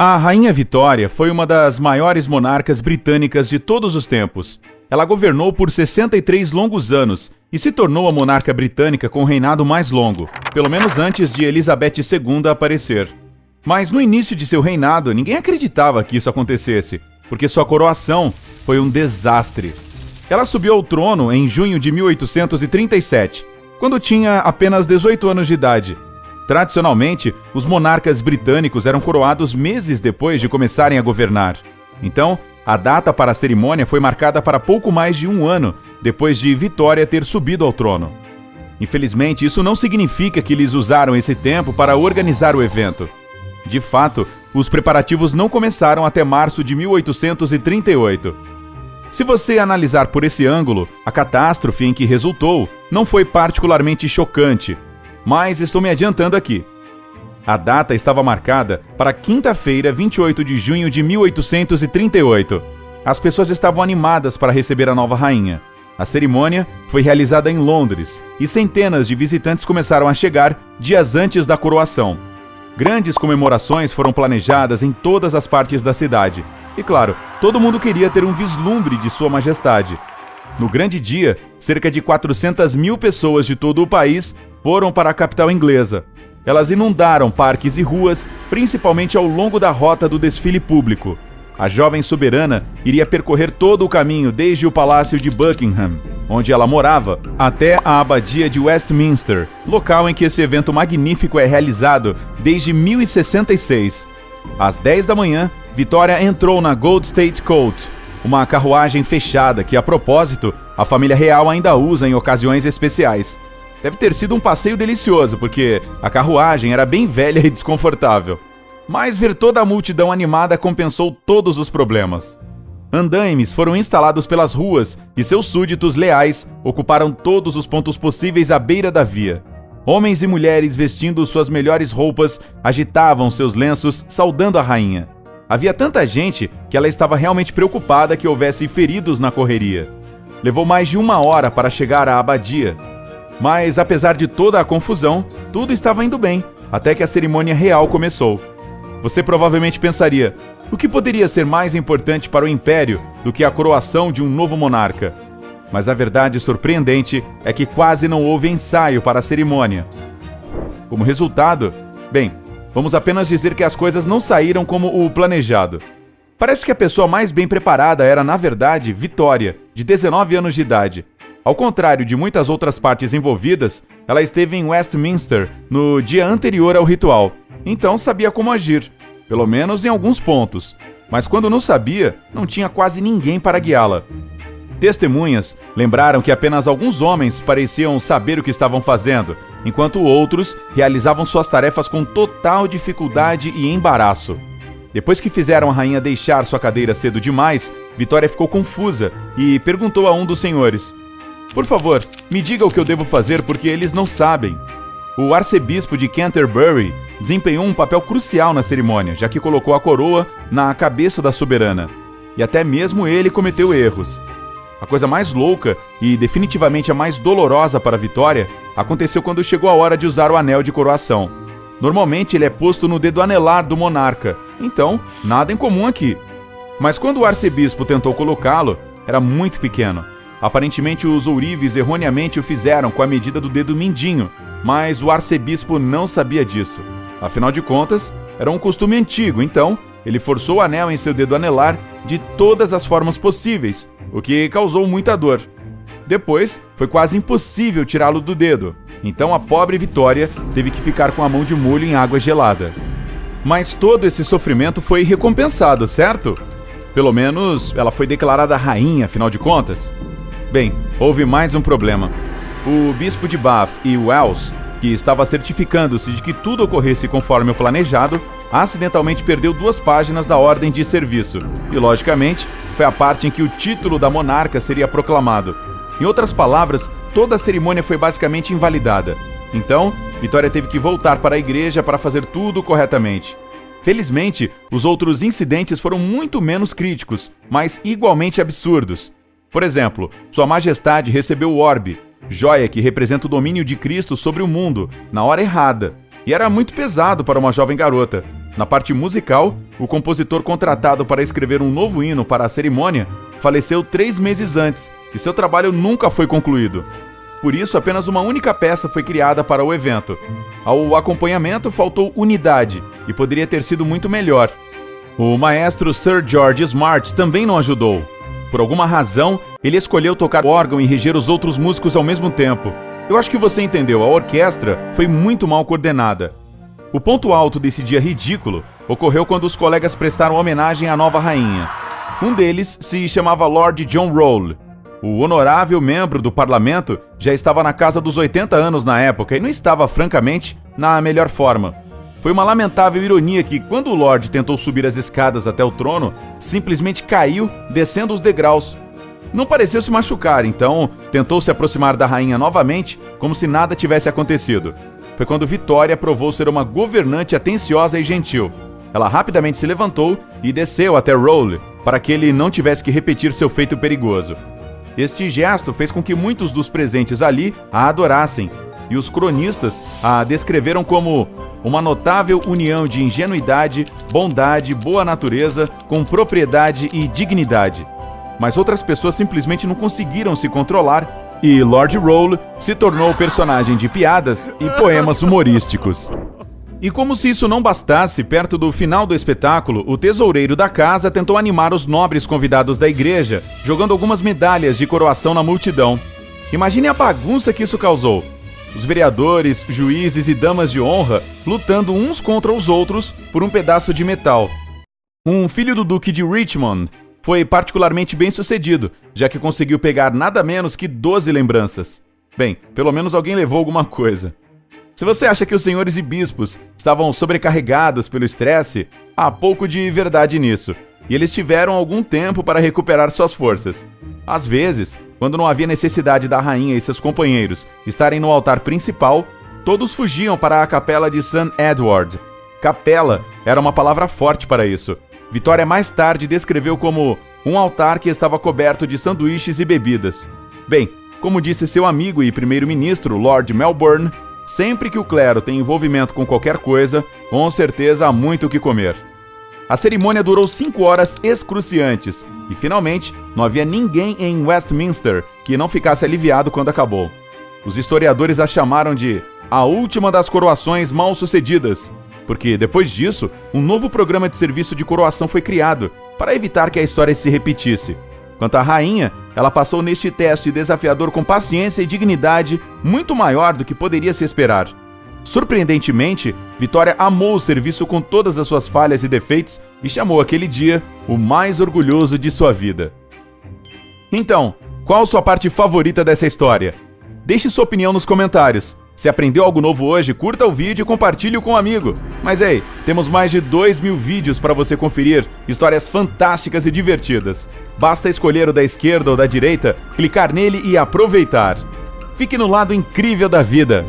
A Rainha Vitória foi uma das maiores monarcas britânicas de todos os tempos. Ela governou por 63 longos anos e se tornou a monarca britânica com o reinado mais longo, pelo menos antes de Elizabeth II aparecer. Mas no início de seu reinado, ninguém acreditava que isso acontecesse, porque sua coroação foi um desastre. Ela subiu ao trono em junho de 1837, quando tinha apenas 18 anos de idade. Tradicionalmente, os monarcas britânicos eram coroados meses depois de começarem a governar. Então, a data para a cerimônia foi marcada para pouco mais de um ano depois de Vitória ter subido ao trono. Infelizmente, isso não significa que eles usaram esse tempo para organizar o evento. De fato, os preparativos não começaram até março de 1838. Se você analisar por esse ângulo, a catástrofe em que resultou não foi particularmente chocante, mas estou me adiantando aqui. A data estava marcada para quinta-feira, 28 de junho de 1838. As pessoas estavam animadas para receber a nova rainha. A cerimônia foi realizada em Londres e centenas de visitantes começaram a chegar dias antes da coroação. Grandes comemorações foram planejadas em todas as partes da cidade. E claro, todo mundo queria ter um vislumbre de Sua Majestade. No grande dia, cerca de 400 mil pessoas de todo o país foram para a capital inglesa. Elas inundaram parques e ruas, principalmente ao longo da rota do desfile público. A jovem soberana iria percorrer todo o caminho desde o Palácio de Buckingham, onde ela morava, até a Abadia de Westminster, local em que esse evento magnífico é realizado desde 1066. Às 10 da manhã, Vitória entrou na Gold State Coach, uma carruagem fechada que, a propósito, a família real ainda usa em ocasiões especiais. Deve ter sido um passeio delicioso, porque a carruagem era bem velha e desconfortável. Mas ver toda a multidão animada compensou todos os problemas. Andaimes foram instalados pelas ruas e seus súditos leais ocuparam todos os pontos possíveis à beira da via. Homens e mulheres vestindo suas melhores roupas agitavam seus lenços saudando a rainha. Havia tanta gente que ela estava realmente preocupada que houvesse feridos na correria. Levou mais de uma hora para chegar à abadia. Mas, apesar de toda a confusão, tudo estava indo bem, até que a cerimônia real começou. Você provavelmente pensaria, o que poderia ser mais importante para o Império do que a coroação de um novo monarca? Mas a verdade surpreendente é que quase não houve ensaio para a cerimônia. Como resultado, bem, vamos apenas dizer que as coisas não saíram como o planejado. Parece que a pessoa mais bem preparada era, na verdade, Vitória, de 19 anos de idade. Ao contrário de muitas outras partes envolvidas, ela esteve em Westminster no dia anterior ao ritual, então sabia como agir, pelo menos em alguns pontos. Mas quando não sabia, não tinha quase ninguém para guiá-la. Testemunhas lembraram que apenas alguns homens pareciam saber o que estavam fazendo, enquanto outros realizavam suas tarefas com total dificuldade e embaraço. Depois que fizeram a rainha deixar sua cadeira cedo demais, Vitória ficou confusa e perguntou a um dos senhores: "Por favor, me diga o que eu devo fazer porque eles não sabem." O arcebispo de Canterbury desempenhou um papel crucial na cerimônia, já que colocou a coroa na cabeça da soberana. E até mesmo ele cometeu erros. A coisa mais louca e definitivamente a mais dolorosa para Vitória aconteceu quando chegou a hora de usar o anel de coroação. Normalmente ele é posto no dedo anelar do monarca, então nada em comum aqui. Mas quando o arcebispo tentou colocá-lo, era muito pequeno. Aparentemente os ourives erroneamente o fizeram com a medida do dedo mindinho, mas o arcebispo não sabia disso. Afinal de contas, era um costume antigo, então ele forçou o anel em seu dedo anelar de todas as formas possíveis, o que causou muita dor. Depois, foi quase impossível tirá-lo do dedo, então a pobre Vitória teve que ficar com a mão de molho em água gelada. Mas todo esse sofrimento foi recompensado, certo? Pelo menos ela foi declarada rainha, afinal de contas. Bem, houve mais um problema. O bispo de Bath e Wells, que estava certificando-se de que tudo ocorresse conforme o planejado, acidentalmente perdeu 2 páginas da ordem de serviço. E, logicamente, foi a parte em que o título da monarca seria proclamado. Em outras palavras, toda a cerimônia foi basicamente invalidada. Então, Vitória teve que voltar para a igreja para fazer tudo corretamente. Felizmente, os outros incidentes foram muito menos críticos, mas igualmente absurdos. Por exemplo, Sua Majestade recebeu o orbe, joia que representa o domínio de Cristo sobre o mundo, na hora errada. E era muito pesado para uma jovem garota. Na parte musical, o compositor contratado para escrever um novo hino para a cerimônia faleceu 3 meses antes e seu trabalho nunca foi concluído. Por isso, apenas uma única peça foi criada para o evento. Ao acompanhamento faltou unidade e poderia ter sido muito melhor. O maestro Sir George Smart também não ajudou. Por alguma razão, ele escolheu tocar o órgão e reger os outros músicos ao mesmo tempo. Eu acho que você entendeu, a orquestra foi muito mal coordenada. O ponto alto desse dia ridículo ocorreu quando os colegas prestaram homenagem à nova rainha. Um deles se chamava Lord John Rowle. O honorável membro do parlamento já estava na casa dos 80 anos na época e não estava, francamente, na melhor forma. Foi uma lamentável ironia que, quando o Lorde tentou subir as escadas até o trono, simplesmente caiu descendo os degraus. Não pareceu se machucar, então tentou se aproximar da rainha novamente, como se nada tivesse acontecido. Foi quando Vitória provou ser uma governante atenciosa e gentil. Ela rapidamente se levantou e desceu até Rowle, para que ele não tivesse que repetir seu feito perigoso. Este gesto fez com que muitos dos presentes ali a adorassem, e os cronistas a descreveram como uma notável união de ingenuidade, bondade, boa natureza, com propriedade e dignidade. Mas outras pessoas simplesmente não conseguiram se controlar e Lord Rowle se tornou personagem de piadas e poemas humorísticos. E como se isso não bastasse, perto do final do espetáculo, o tesoureiro da casa tentou animar os nobres convidados da igreja, jogando algumas medalhas de coroação na multidão. Imagine a bagunça que isso causou. Os vereadores, juízes e damas de honra lutando uns contra os outros por um pedaço de metal. Um filho do Duque de Richmond foi particularmente bem sucedido, já que conseguiu pegar nada menos que 12 lembranças. Bem, pelo menos alguém levou alguma coisa. Se você acha que os senhores e bispos estavam sobrecarregados pelo estresse, há pouco de verdade nisso, e eles tiveram algum tempo para recuperar suas forças. Às vezes, quando não havia necessidade da rainha e seus companheiros estarem no altar principal, todos fugiam para a capela de St. Edward. Capela era uma palavra forte para isso. Vitória mais tarde descreveu como um altar que estava coberto de sanduíches e bebidas. Bem, como disse seu amigo e primeiro-ministro, Lord Melbourne, sempre que o clero tem envolvimento com qualquer coisa, com certeza há muito o que comer. A cerimônia durou 5 horas excruciantes e, finalmente, não havia ninguém em Westminster que não ficasse aliviado quando acabou. Os historiadores a chamaram de a última das coroações mal-sucedidas, porque, depois disso, um novo programa de serviço de coroação foi criado para evitar que a história se repetisse. Quanto à rainha, ela passou neste teste desafiador com paciência e dignidade muito maior do que poderia se esperar. Surpreendentemente, Vitória amou o serviço com todas as suas falhas e defeitos e chamou aquele dia o mais orgulhoso de sua vida. Então, qual sua parte favorita dessa história? Deixe sua opinião nos comentários. Se aprendeu algo novo hoje, curta o vídeo e compartilhe com um amigo. Mas ei, temos mais de 2.000 vídeos para você conferir, histórias fantásticas e divertidas. Basta escolher o da esquerda ou da direita, clicar nele e aproveitar. Fique no lado incrível da vida.